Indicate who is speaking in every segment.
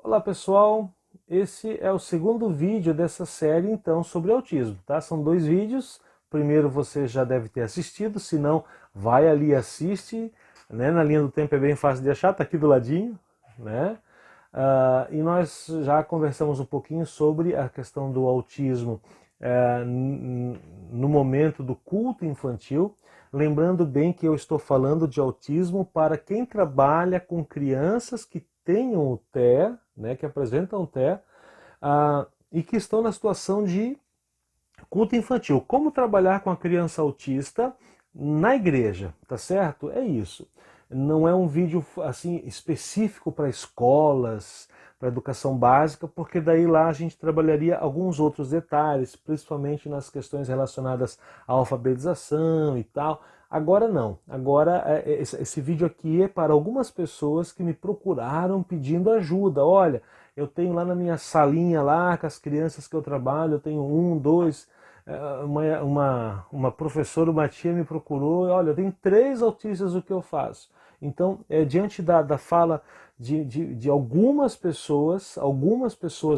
Speaker 1: Olá pessoal, esse é o segundo vídeo dessa série então sobre autismo, tá? São dois vídeos, o primeiro você já deve ter assistido, se não, vai ali e assiste, né? Na linha do tempo é bem fácil de achar, tá aqui do ladinho, né? E nós já conversamos um pouquinho sobre a questão do autismo no momento do culto infantil, lembrando bem que eu estou falando de autismo para quem trabalha com crianças que tenham o TEA, né, que apresentam o TEA, e que estão na situação de culto infantil. Como trabalhar com a criança autista na igreja, tá certo? É isso. Não é um vídeo assim específico para escolas, para educação básica, porque daí lá a gente trabalharia alguns outros detalhes, principalmente nas questões relacionadas à alfabetização e tal. Agora não. Agora esse vídeo aqui é para algumas pessoas que me procuraram pedindo ajuda. Olha, eu tenho lá na minha salinha lá com as crianças que eu trabalho, eu tenho um, dois, uma professora, uma tia me procurou, olha, eu tenho 3 autistas, o que eu faço? Então, diante da fala de algumas pessoas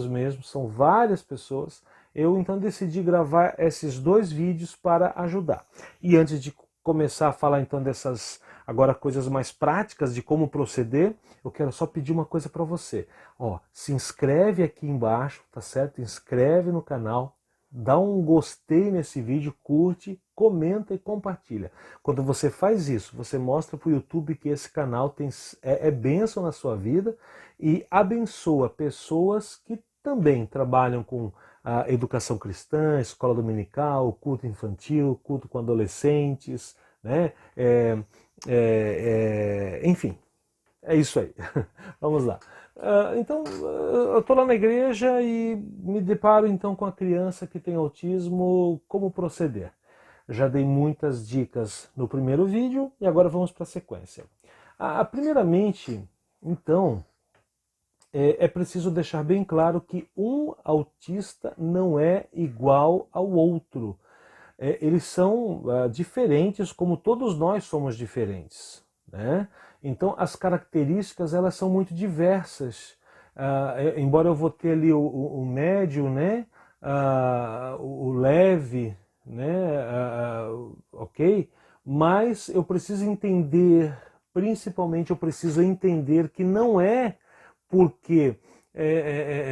Speaker 1: mesmo, são várias pessoas, eu então decidi gravar esses 2 vídeos para ajudar. E antes de começar a falar então dessas agora coisas mais práticas de como proceder, eu quero só pedir uma coisa para você. Ó, se inscreve aqui embaixo, tá certo? Inscreve no canal, dá um gostei nesse vídeo, curte, comenta e compartilha. Quando você faz isso, você mostra para o YouTube que esse canal é bênção na sua vida e abençoa pessoas que também trabalham com a educação cristã, escola dominical, culto infantil, culto com adolescentes, né? Enfim, é isso aí. Vamos lá. Então, eu estou lá na igreja e me deparo então com a criança que tem autismo, como proceder. Já dei muitas dicas no primeiro vídeo e agora vamos para a sequência. Primeiramente, então, é preciso deixar bem claro que um autista não é igual ao outro. Eles são diferentes, como todos nós somos diferentes, né? Então as características elas são muito diversas. Embora eu vou ter ali o médio, né? O leve, né? Ok? Mas eu preciso entender, principalmente eu preciso entender que não é porque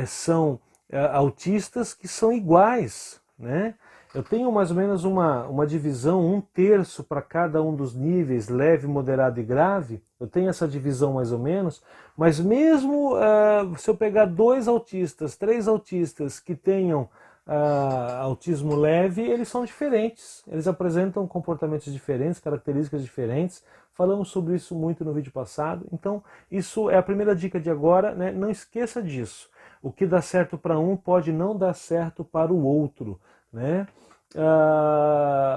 Speaker 1: são autistas que são iguais, né? Eu tenho mais ou menos uma divisão, 1/3 para cada um dos níveis, leve, moderado e grave. Eu tenho essa divisão mais ou menos, mas mesmo se eu pegar 2 autistas, 3 autistas que tenham autismo leve, eles são diferentes. Eles apresentam comportamentos diferentes, características diferentes. Falamos sobre isso muito no vídeo passado. Então, isso é a primeira dica de agora, né? Não esqueça disso. O que dá certo para um pode não dar certo para o outro, né?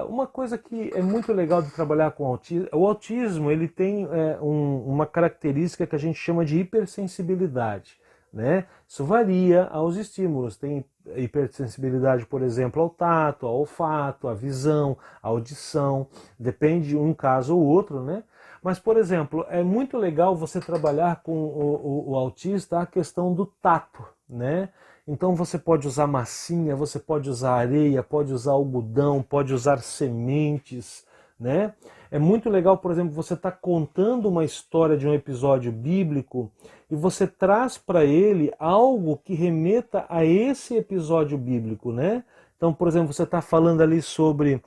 Speaker 1: Uma coisa que é muito legal de trabalhar com o autismo, ele tem uma característica que a gente chama de hipersensibilidade, né? Isso varia aos estímulos. Tem hipersensibilidade, por exemplo, ao tato, ao olfato, à visão, à audição, depende de um caso ou outro, né? Mas, por exemplo, é muito legal você trabalhar com o autista a questão do tato, né? Então você pode usar massinha, você pode usar areia, pode usar algodão, pode usar sementes, né? É muito legal, por exemplo, você está contando uma história de um episódio bíblico e você traz para ele algo que remeta a esse episódio bíblico, né? Então, por exemplo, você está falando ali sobre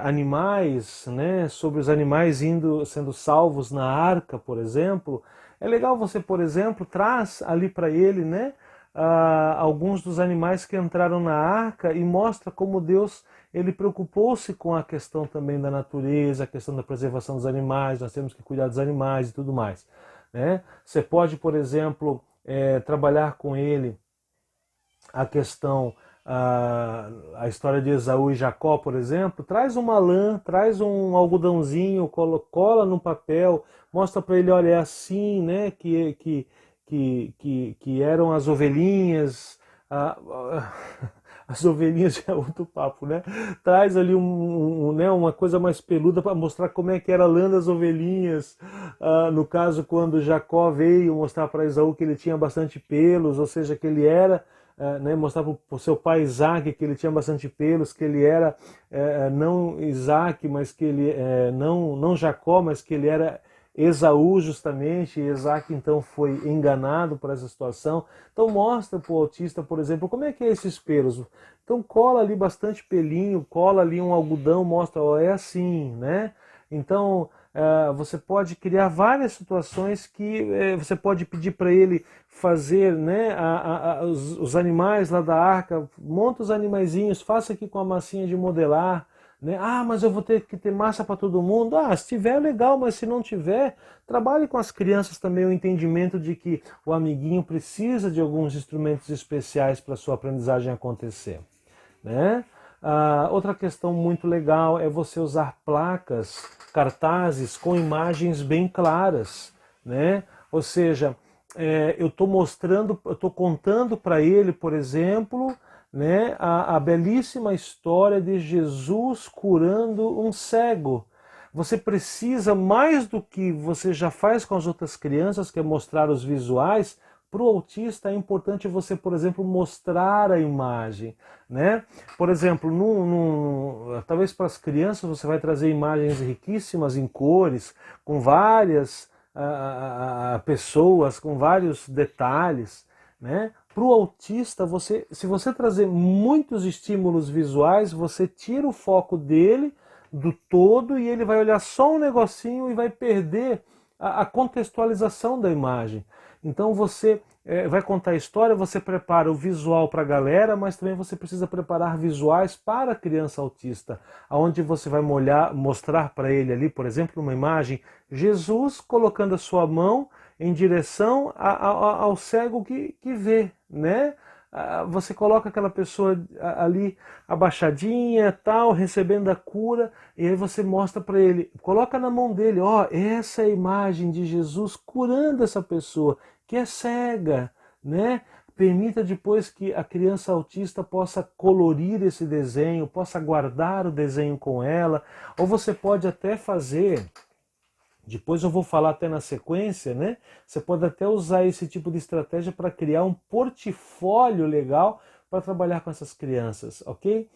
Speaker 1: animais, né? Sobre os animais sendo salvos na arca, por exemplo. É legal você, por exemplo, traz ali para ele, né? Alguns dos animais que entraram na arca e mostra como Deus ele preocupou-se com a questão também da natureza, a questão da preservação dos animais, nós temos que cuidar dos animais e tudo mais, né? Você pode, por exemplo, trabalhar com ele a questão, a história de Esaú e Jacó, por exemplo, traz uma lã, traz um algodãozinho, cola no papel, mostra para ele, olha, é assim, né, que eram as ovelhinhas. As ovelhinhas já é outro papo, né? Traz ali né, uma coisa mais peluda para mostrar como é que era a lã das ovelhinhas. No caso, quando Jacó veio mostrar para Esaú que ele tinha bastante pelos, ou seja, que ele era, né, mostrar para o seu pai Isaac que ele tinha bastante pelos, que ele era não Isaac, mas que ele não Jacó, mas que ele era Esaú justamente, e Isaac então foi enganado por essa situação. Então mostra para o autista, por exemplo, como é que é esses pelos. Então cola ali bastante pelinho, cola ali um algodão, mostra, ó, é assim, né? Então você pode criar várias situações que você pode pedir para ele fazer, né, os animais lá da arca, monta os animaizinhos, faça aqui com a massinha de modelar, né? Ah, mas eu vou ter que ter massa para todo mundo. Ah, se tiver, legal, mas se não tiver, trabalhe com as crianças também o entendimento de que o amiguinho precisa de alguns instrumentos especiais para a sua aprendizagem acontecer, né? Outra questão muito legal é você usar placas, cartazes com imagens bem claras, né? Ou seja, eu estou mostrando, eu estou contando para ele, por exemplo, né, a belíssima história de Jesus curando um cego. Você precisa, mais do que você já faz com as outras crianças, que é mostrar os visuais, para o autista é importante você, por exemplo, mostrar a imagem, né? Por exemplo, talvez para as crianças você vai trazer imagens riquíssimas em cores, com várias pessoas, com vários detalhes, né? Para o autista, se você trazer muitos estímulos visuais, você tira o foco dele do todo e ele vai olhar só um negocinho e vai perder a contextualização da imagem. Então você vai contar a história, você prepara o visual para a galera, mas também você precisa preparar visuais para a criança autista, onde você vai mostrar para ele ali, por exemplo, uma imagem, Jesus colocando a sua mão em direção ao cego que vê, né? Você coloca aquela pessoa ali abaixadinha, tal, recebendo a cura, e aí você mostra para ele, coloca na mão dele, ó, essa é a imagem de Jesus curando essa pessoa que é cega, né? Permita depois que a criança autista possa colorir esse desenho, possa guardar o desenho com ela, ou você pode até fazer. Depois eu vou falar até na sequência, né? Você pode até usar esse tipo de estratégia para criar um portfólio legal para trabalhar com essas crianças, ok?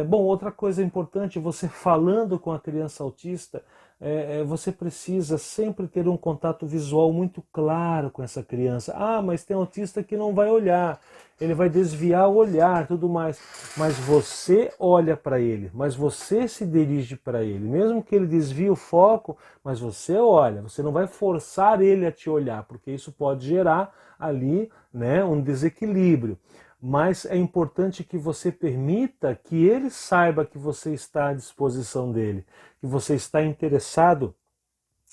Speaker 1: Bom, outra coisa importante, você falando com a criança autista, você precisa sempre ter um contato visual muito claro com essa criança. Ah, mas tem autista que não vai olhar, ele vai desviar o olhar, tudo mais. Mas você olha para ele, mas você se dirige para ele. Mesmo que ele desvie o foco, mas você olha, você não vai forçar ele a te olhar, porque isso pode gerar ali, né, um desequilíbrio. Mas é importante que você permita que ele saiba que você está à disposição dele, que você está interessado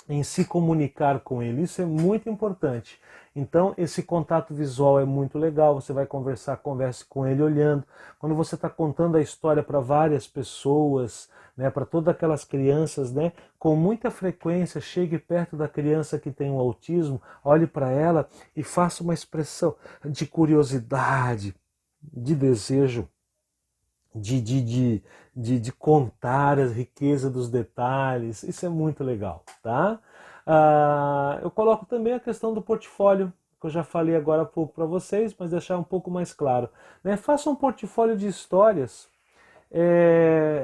Speaker 1: em se comunicar com ele. Isso é muito importante. Então, esse contato visual é muito legal. Você vai converse com ele olhando. Quando você está contando a história para várias pessoas, né, para todas aquelas crianças, né, com muita frequência, chegue perto da criança que tem o autismo, olhe para ela e faça uma expressão de curiosidade, de desejo, de contar a riqueza dos detalhes. Isso é muito legal, tá? Eu coloco também a questão do portfólio, que eu já falei agora há pouco para vocês, mas deixar um pouco mais claro, né? Faça um portfólio de histórias,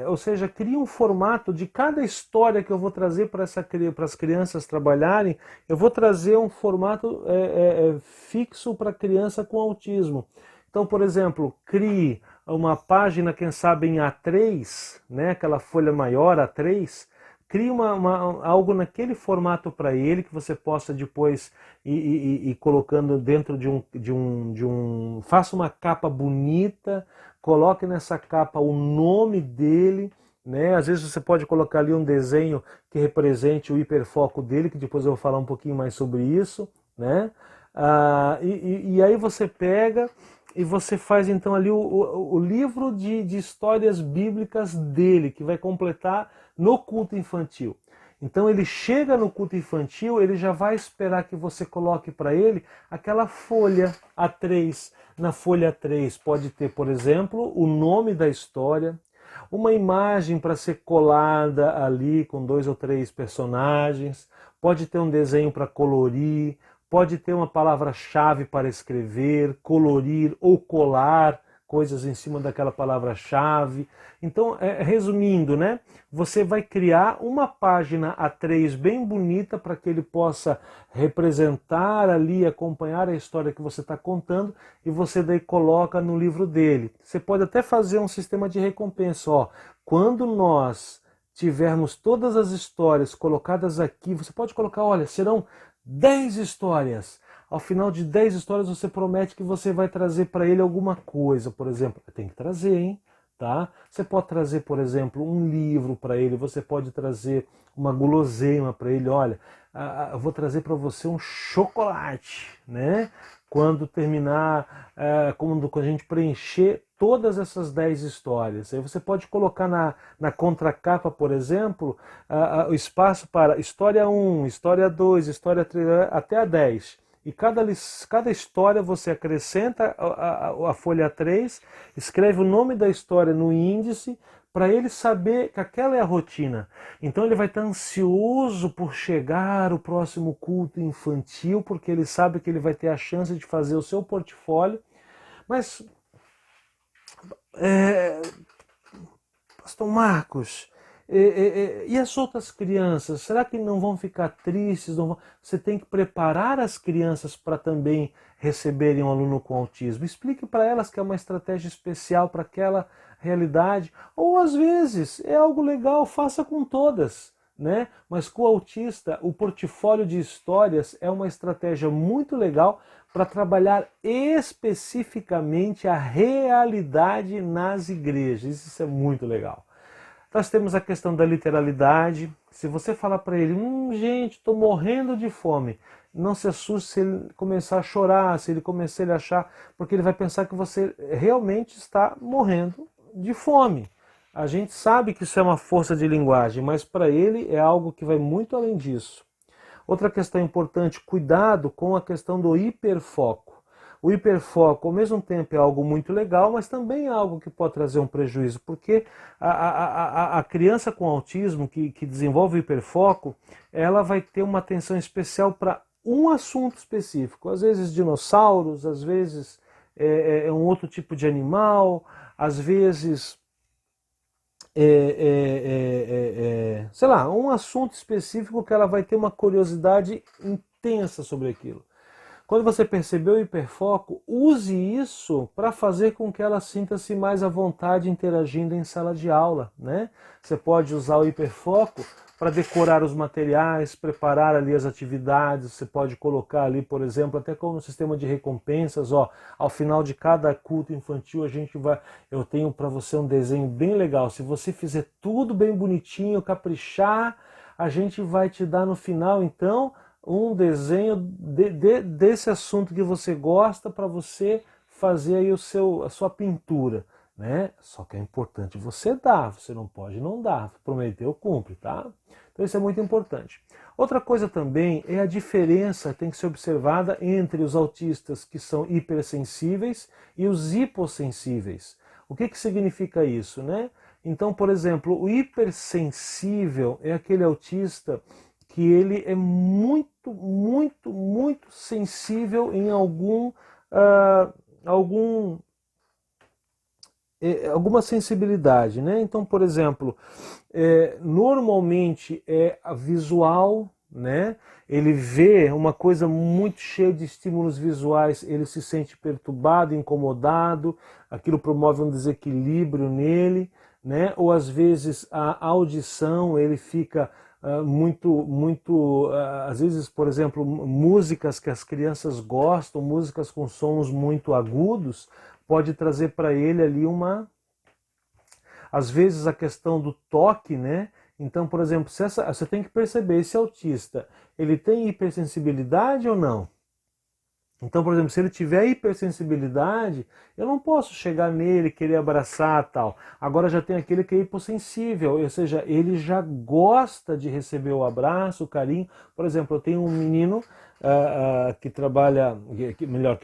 Speaker 1: ou seja, crie um formato de cada história que eu vou trazer para as crianças trabalharem, eu vou trazer um formato fixo para criança com autismo. Então, por exemplo, crie uma página, quem sabe em A3, né, aquela folha maior A3, crie algo naquele formato para ele, que você possa depois ir colocando dentro faça uma capa bonita, coloque nessa capa o nome dele, né? Às vezes você pode colocar ali um desenho que represente o hiperfoco dele, que depois eu vou falar um pouquinho mais sobre isso, né? E aí você pega e você faz então ali o livro de histórias bíblicas dele, que vai completar no culto infantil. Então ele chega no culto infantil, ele já vai esperar que você coloque para ele aquela folha A3. Na folha A3 pode ter, por exemplo, o nome da história, uma imagem para ser colada ali com 2 ou 3 personagens, pode ter um desenho para colorir, pode ter uma palavra-chave para escrever, colorir ou colar coisas em cima daquela palavra-chave. Então, resumindo, né? Você vai criar uma página A3 bem bonita para que ele possa representar ali, acompanhar a história que você está contando, e você daí coloca no livro dele. Você pode até fazer um sistema de recompensa. Ó, quando nós tivermos todas as histórias colocadas aqui, você pode colocar, olha, serão 10 histórias. Ao final de 10 histórias você promete que você vai trazer para ele alguma coisa, por exemplo. Tem que trazer, hein? Tá? Você pode trazer, por exemplo, um livro para ele, você pode trazer uma guloseima para ele. Olha, eu vou trazer para você um chocolate, né? Quando terminar, quando a gente preencher todas essas 10 histórias. Aí você pode colocar na contracapa, por exemplo, o espaço para história 1, história 2, história 3, até a 10. E cada história você acrescenta a folha 3, escreve o nome da história no índice, para ele saber que aquela é a rotina. Então ele vai estar ansioso por chegar o próximo culto infantil, porque ele sabe que ele vai ter a chance de fazer o seu portfólio. Mas, Pastor Marcos, e as outras crianças, será que não vão ficar tristes? Não vão... Você tem que preparar as crianças para também receberem um aluno com autismo. Explique para elas que é uma estratégia especial para aquela realidade. Ou às vezes é algo legal, faça com todas, né? Mas com o autista, o portfólio de histórias é uma estratégia muito legal para trabalhar especificamente a realidade nas igrejas. Isso é muito legal. Nós temos a questão da literalidade. Se você falar para ele, gente, estou morrendo de fome, não se assuste se ele começar a chorar, se ele começar a achar, porque ele vai pensar que você realmente está morrendo de fome. A gente sabe que isso é uma força de linguagem, mas para ele é algo que vai muito além disso. Outra questão importante, cuidado com a questão do hiperfoco. O hiperfoco, ao mesmo tempo, é algo muito legal, mas também é algo que pode trazer um prejuízo, porque a criança com autismo que desenvolve o hiperfoco, ela vai ter uma atenção especial para um assunto específico. Às vezes dinossauros, às vezes é um outro tipo de animal, às vezes sei lá, um assunto específico que ela vai ter uma curiosidade intensa sobre aquilo. Quando você percebeu o hiperfoco, use isso para fazer com que ela sinta-se mais à vontade interagindo em sala de aula, né? Você pode usar o hiperfoco para decorar os materiais, preparar ali as atividades, você pode colocar ali, por exemplo, até como no sistema de recompensas, ó, ao final de cada culto infantil eu tenho para você um desenho bem legal. Se você fizer tudo bem bonitinho, caprichar, a gente vai te dar no final, então, um desenho desse assunto que você gosta para você fazer aí a sua pintura, né? Só que é importante você dar, você não pode não dar, prometeu, cumpre, tá? Então isso é muito importante. Outra coisa também é a diferença que tem que ser observada entre os autistas que são hipersensíveis e os hipossensíveis. O que significa isso, né? Então, por exemplo, o hipersensível é aquele autista que ele é muito, muito, muito sensível em alguma sensibilidade, né? Então, por exemplo, normalmente é a visual, né? Ele vê uma coisa muito cheia de estímulos visuais, ele se sente perturbado, incomodado, aquilo promove um desequilíbrio nele, né? Ou às vezes a audição, ele fica às vezes, por exemplo, músicas que as crianças gostam, músicas com sons muito agudos, pode trazer para ele ali às vezes a questão do toque, né? Então, por exemplo, você tem que perceber, esse autista, ele tem hipersensibilidade ou não? Então, por exemplo, se ele tiver hipersensibilidade, eu não posso chegar nele, querer abraçar tal. Agora já tem aquele que é hipossensível, ou seja, ele já gosta de receber o abraço, o carinho. Por exemplo, eu tenho um menino que trabalha, melhor,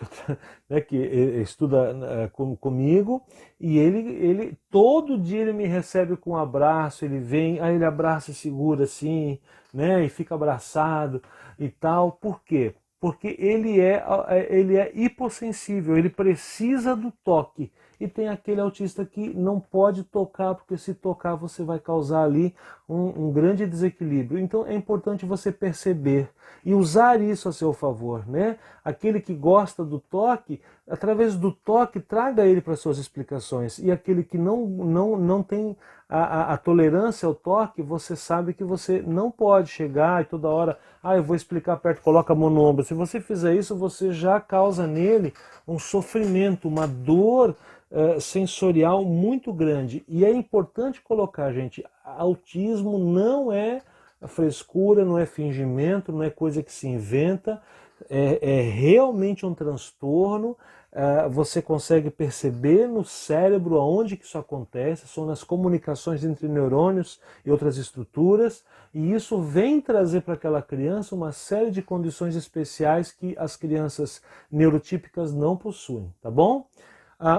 Speaker 1: né, que estuda comigo, e ele todo dia ele me recebe com um abraço, ele vem, aí ele abraça e segura assim, né, e fica abraçado e tal. Por quê? Porque ele é hipossensível, ele precisa do toque. E tem aquele autista que não pode tocar, porque se tocar você vai causar ali um grande desequilíbrio. Então é importante você perceber e usar isso a seu favor, né? Aquele que gosta do toque, através do toque, traga ele para suas explicações. E aquele que não tem a tolerância ao toque, você sabe que você não pode chegar e toda hora, eu vou explicar perto, coloca a mão no ombro. Se você fizer isso, você já causa nele um sofrimento, uma dor sensorial muito grande. E é importante colocar, gente, autismo não é frescura, não é fingimento, não é coisa que se inventa, é realmente um transtorno. Você consegue perceber no cérebro aonde que isso acontece, são nas comunicações entre neurônios e outras estruturas, e isso vem trazer para aquela criança uma série de condições especiais que as crianças neurotípicas não possuem, tá bom?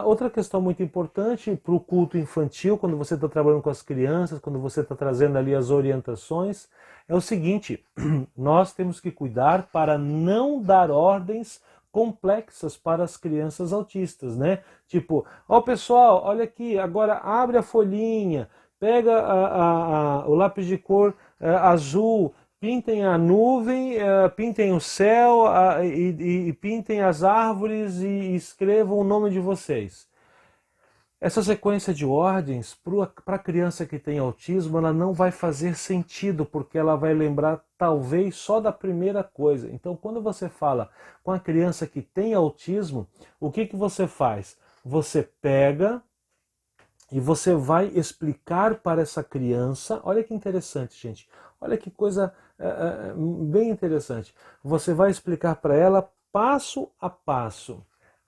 Speaker 1: Outra questão muito importante para o culto infantil, quando você está trabalhando com as crianças, quando você está trazendo ali as orientações, é o seguinte: nós temos que cuidar para não dar ordens complexas para as crianças autistas, né? Tipo, pessoal, olha aqui, agora abre a folhinha, pega o lápis de cor azul, pintem a nuvem, pintem o céu e pintem as árvores e escrevam o nome de vocês. Essa sequência de ordens, para a criança que tem autismo, ela não vai fazer sentido, porque ela vai lembrar talvez só da primeira coisa. Então, quando você fala com a criança que tem autismo, o que você faz? Você pega e você vai explicar para essa criança, olha que interessante, gente, olha que coisa bem interessante. Você vai explicar para ela passo a passo.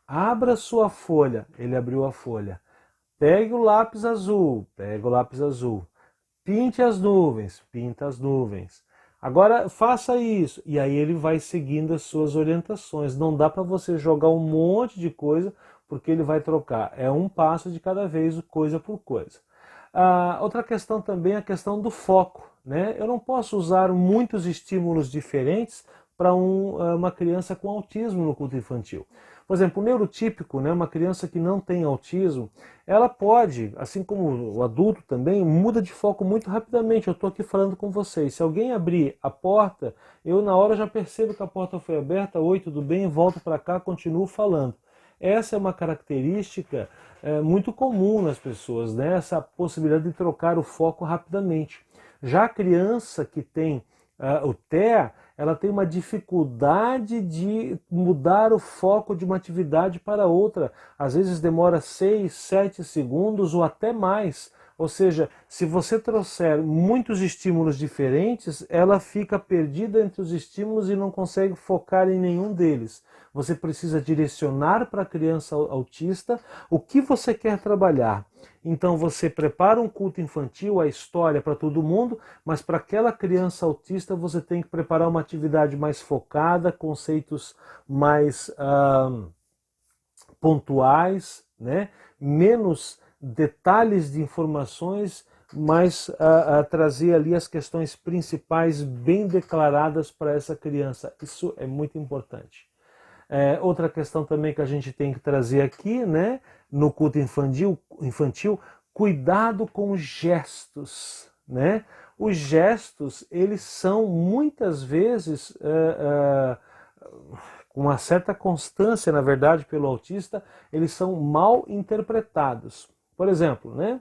Speaker 1: Abra sua folha, ele abriu a folha. Pegue o lápis azul, pega o lápis azul. Pinte as nuvens, pinta as nuvens. Agora faça isso. E aí ele vai seguindo as suas orientações. Não dá para você jogar um monte de coisa, porque ele vai trocar. É um passo de cada vez, coisa por coisa. Outra questão também é a questão do foco, né? Eu não posso usar muitos estímulos diferentes para uma criança com autismo no culto infantil. Por exemplo, o neurotípico, né, uma criança que não tem autismo, ela pode, assim como o adulto também, muda de foco muito rapidamente. Eu estou aqui falando com vocês. Se alguém abrir a porta, eu na hora já percebo que a porta foi aberta, oi, tudo bem, volto para cá, continuo falando. Essa é uma característica muito comum nas pessoas, né? Essa possibilidade de trocar o foco rapidamente. Já a criança que tem o TEA, ela tem uma dificuldade de mudar o foco de uma atividade para outra. Às vezes demora 6, 7 segundos ou até mais. Ou seja, se você trouxer muitos estímulos diferentes, ela fica perdida entre os estímulos e não consegue focar em nenhum deles. Você precisa direcionar para a criança autista o que você quer trabalhar. Então você prepara um culto infantil, a história para todo mundo, mas para aquela criança autista você tem que preparar uma atividade mais focada, conceitos mais pontuais, né? Menos detalhes de informações, mas trazer ali as questões principais bem declaradas para essa criança. Isso é muito importante. Outra questão também que a gente tem que trazer aqui, né, no culto infantil, cuidado com os gestos, né? Os gestos, eles são muitas vezes com uma certa constância, na verdade, pelo autista, eles são mal interpretados. Por exemplo, né?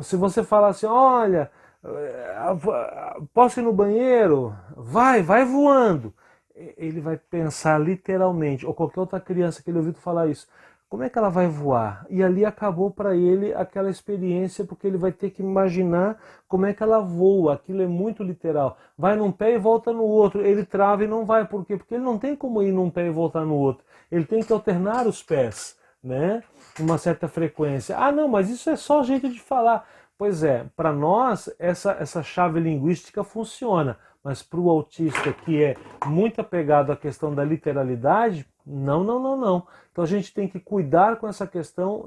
Speaker 1: Se você falar assim, olha, posso ir no banheiro? Vai voando. Ele vai pensar literalmente, ou qualquer outra criança que ele ouviu falar isso, como é que ela vai voar? E ali acabou para ele aquela experiência, porque ele vai ter que imaginar como é que ela voa. Aquilo é muito literal. Vai num pé e volta no outro. Ele trava e não vai. Por quê? Porque ele não tem como ir num pé e voltar no outro. Ele tem que alternar os pés, né? Uma certa frequência. Ah, não, mas isso é só jeito de falar. Pois é, para nós essa chave linguística funciona, mas para o autista que é muito apegado à questão da literalidade, não, não, não, não. Então a gente tem que cuidar com essa questão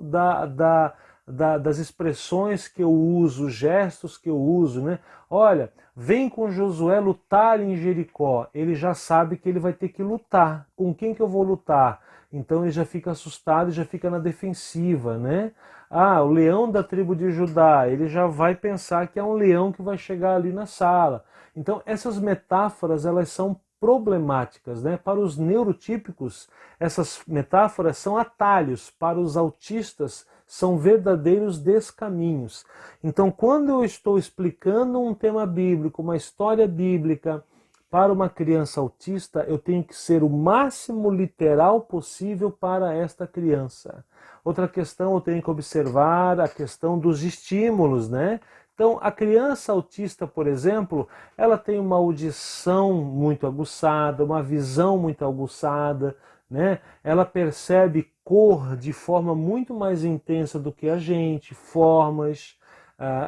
Speaker 1: das expressões que eu uso, gestos que eu uso, né? Olha, vem com Josué lutar em Jericó. Ele já sabe que ele vai ter que lutar. Com quem que eu vou lutar? Então ele já fica assustado e já fica na defensiva, né? Ah, o leão da tribo de Judá, ele já vai pensar que é um leão que vai chegar ali na sala. Então essas metáforas, elas são problemáticas, né? Para os neurotípicos, essas metáforas são atalhos, para os autistas são verdadeiros descaminhos. Então, quando eu estou explicando um tema bíblico, uma história bíblica, para uma criança autista, eu tenho que ser o máximo literal possível para esta criança. Outra questão, eu tenho que observar a questão dos estímulos, né? Então, a criança autista, por exemplo, ela tem uma audição muito aguçada, uma visão muito aguçada, né? Ela percebe cor de forma muito mais intensa do que a gente, formas.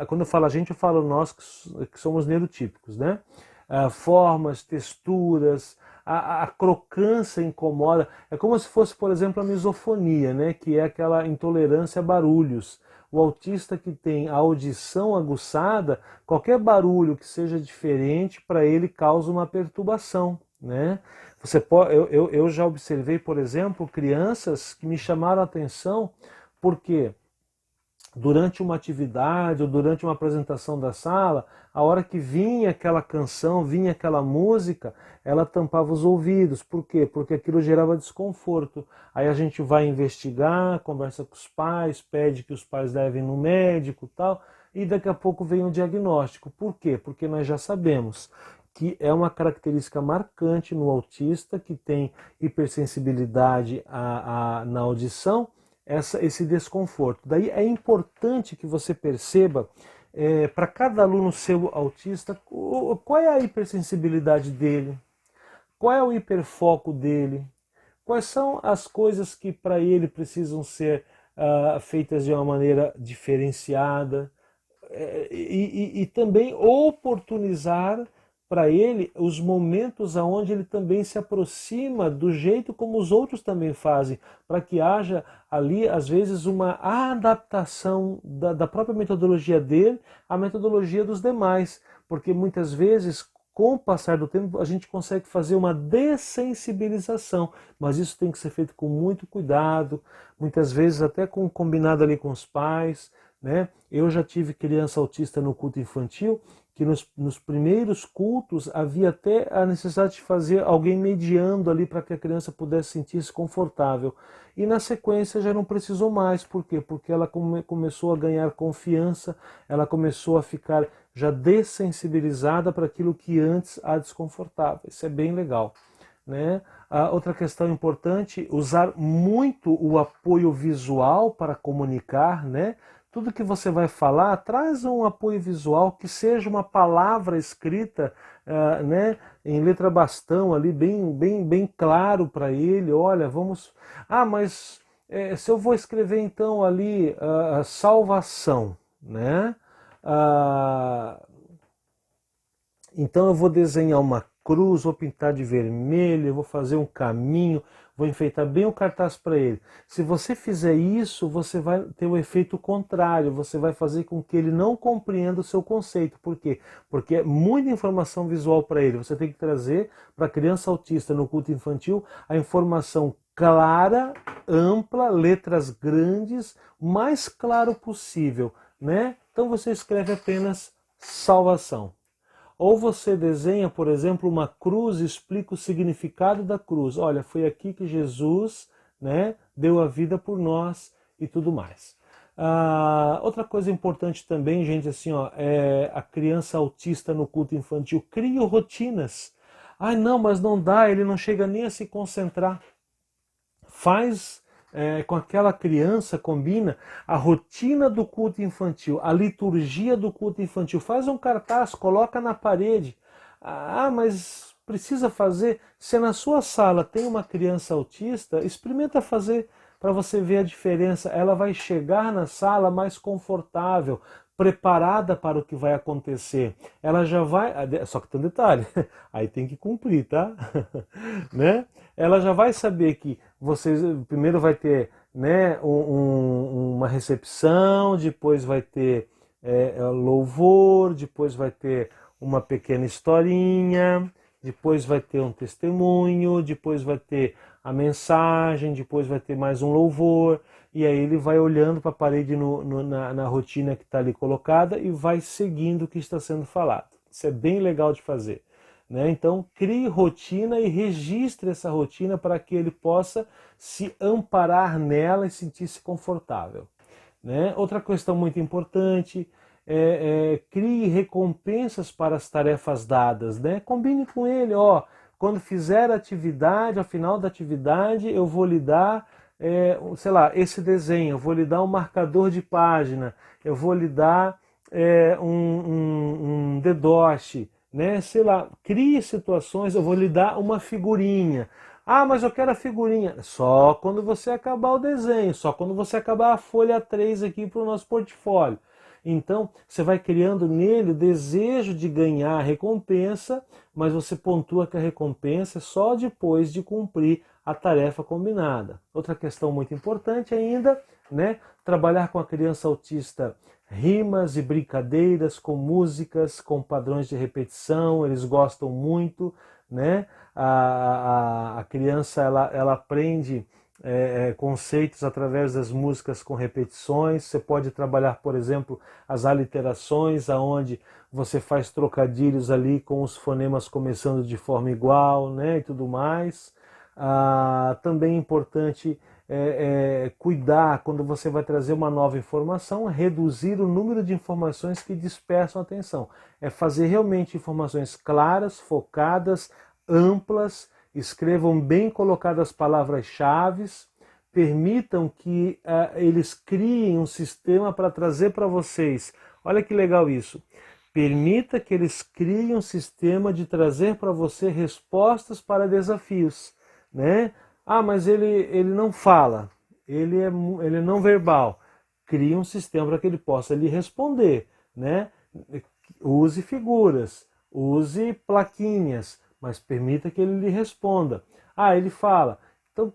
Speaker 1: Quando eu falo a gente, eu falo nós que somos neurotípicos, né? Formas, texturas, a crocância incomoda. É como se fosse, por exemplo, a misofonia, né? Que é aquela intolerância a barulhos. O autista que tem a audição aguçada, qualquer barulho que seja diferente, para ele causa uma perturbação, né? Você pode, eu já observei, por exemplo, crianças que me chamaram a atenção porque durante uma atividade ou durante uma apresentação da sala, a hora que vinha aquela canção, vinha aquela música, ela tampava os ouvidos. Por quê? Porque aquilo gerava desconforto. Aí a gente vai investigar, conversa com os pais, pede que os pais levem no médico e tal, e daqui a pouco vem o diagnóstico. Por quê? Porque nós já sabemos que é uma característica marcante no autista que tem hipersensibilidade na audição, esse desconforto. Daí é importante que você perceba, para cada aluno seu autista, qual é a hipersensibilidade dele, qual é o hiperfoco dele, quais são as coisas que para ele precisam ser feitas de uma maneira diferenciada, e também oportunizar para ele os momentos aonde ele também se aproxima do jeito como os outros também fazem, para que haja ali, às vezes, uma adaptação da própria metodologia dele à metodologia dos demais, porque muitas vezes, com o passar do tempo, a gente consegue fazer uma dessensibilização, mas isso tem que ser feito com muito cuidado, muitas vezes até combinado ali com os pais, né? Eu já tive criança autista no culto infantil, que nos primeiros cultos havia até a necessidade de fazer alguém mediando ali para que a criança pudesse sentir-se confortável. E na sequência já não precisou mais. Por quê? Porque ela começou a ganhar confiança, ela começou a ficar já dessensibilizada para aquilo que antes a desconfortava. Isso é bem legal, né? Outra questão importante, usar muito o apoio visual para comunicar, né? Tudo que você vai falar, traz um apoio visual, que seja uma palavra escrita, né, em letra bastão ali, bem claro para ele. Olha, vamos... mas se eu vou escrever então ali salvação, né? Então eu vou desenhar uma cruz, vou pintar de vermelho, vou fazer um caminho, vou enfeitar bem o cartaz para ele. Se você fizer isso, você vai ter o efeito contrário, você vai fazer com que ele não compreenda o seu conceito. Por quê? Porque é muita informação visual para ele. Você tem que trazer para a criança autista no culto infantil a informação clara, ampla, letras grandes, o mais claro possível, né? Então você escreve apenas salvação. Ou você desenha, por exemplo, uma cruz e explica o significado da cruz. Olha, foi aqui que Jesus, né, deu a vida por nós e tudo mais. Outra coisa importante também, gente, assim, ó, é a criança autista no culto infantil. Crie rotinas. Não, mas não dá, ele não chega nem a se concentrar. Faz com aquela criança, combina a rotina do culto infantil, a liturgia do culto infantil. Faz um cartaz, coloca na parede. Ah, mas precisa fazer. Se na sua sala tem uma criança autista, experimenta fazer para você ver a diferença. Ela vai chegar na sala mais confortável, preparada para o que vai acontecer. Ela já vai, só que tem um detalhe, aí tem que cumprir, tá? Né? Ela já vai saber que você primeiro vai ter, né, uma recepção, depois vai ter louvor, depois vai ter uma pequena historinha, depois vai ter um testemunho, depois vai ter a mensagem, depois vai ter mais um louvor, e aí ele vai olhando para a parede na rotina que está ali colocada e vai seguindo o que está sendo falado. Isso é bem legal de fazer. Né? Então, crie rotina e registre essa rotina para que ele possa se amparar nela e sentir-se confortável. Né? Outra questão muito importante crie recompensas para as tarefas dadas. Né? Combine com ele, ó, quando fizer a atividade, ao final da atividade, eu vou lhe dar, sei lá, esse desenho, eu vou lhe dar um marcador de página, eu vou lhe dar um dedoche, né? Sei lá, crie situações, eu vou lhe dar uma figurinha. Ah, mas eu quero a figurinha. Só quando você acabar o desenho, só quando você acabar a folha 3 aqui para o nosso portfólio. Então, você vai criando nele o desejo de ganhar a recompensa, mas você pontua que a recompensa é só depois de cumprir a tarefa combinada. Outra questão muito importante ainda, né? Trabalhar com a criança autista rimas e brincadeiras com músicas, com padrões de repetição, eles gostam muito, né? A criança ela aprende conceitos através das músicas com repetições. Você pode trabalhar, por exemplo, as aliterações, aonde você faz trocadilhos ali com os fonemas começando de forma igual, né, e tudo mais. Também é importante cuidar quando você vai trazer uma nova informação, reduzir o número de informações que dispersam a atenção. É fazer realmente informações claras, focadas, amplas. Escrevam bem colocadas palavras-chave, permitam que eles criem um sistema para trazer para vocês. Olha que legal isso. Permita que eles criem um sistema de trazer para você respostas para desafios. Né? Ah, mas ele não fala, ele é não verbal. Crie um sistema para que ele possa lhe responder. Né? Use figuras, use plaquinhas, mas permita que ele lhe responda. Ah, ele fala. Então,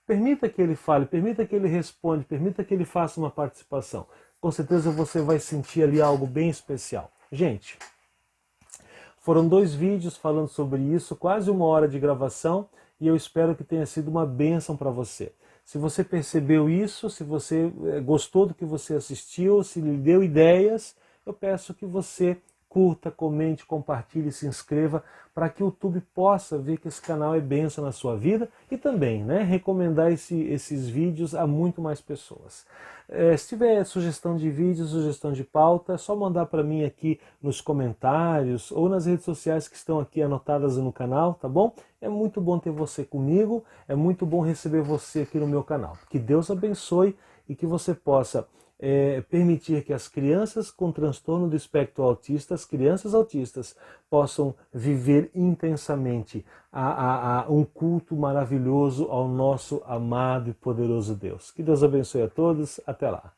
Speaker 1: permita que ele fale, permita que ele responda, permita que ele faça uma participação. Com certeza você vai sentir ali algo bem especial. Gente, foram 2 vídeos falando sobre isso, quase 1 hora de gravação, e eu espero que tenha sido uma bênção para você. Se você percebeu isso, se você gostou do que você assistiu, se lhe deu ideias, eu peço que você curta, comente, compartilhe, se inscreva para que o YouTube possa ver que esse canal é bênção na sua vida e também, né, recomendar esses vídeos a muito mais pessoas. Se tiver sugestão de vídeo, sugestão de pauta, é só mandar para mim aqui nos comentários ou nas redes sociais que estão aqui anotadas no canal, tá bom? É muito bom ter você comigo, é muito bom receber você aqui no meu canal. Que Deus abençoe e que você possa permitir que as crianças com transtorno do espectro autista, as crianças autistas, possam viver intensamente um culto maravilhoso ao nosso amado e poderoso Deus. Que Deus abençoe a todos. Até lá.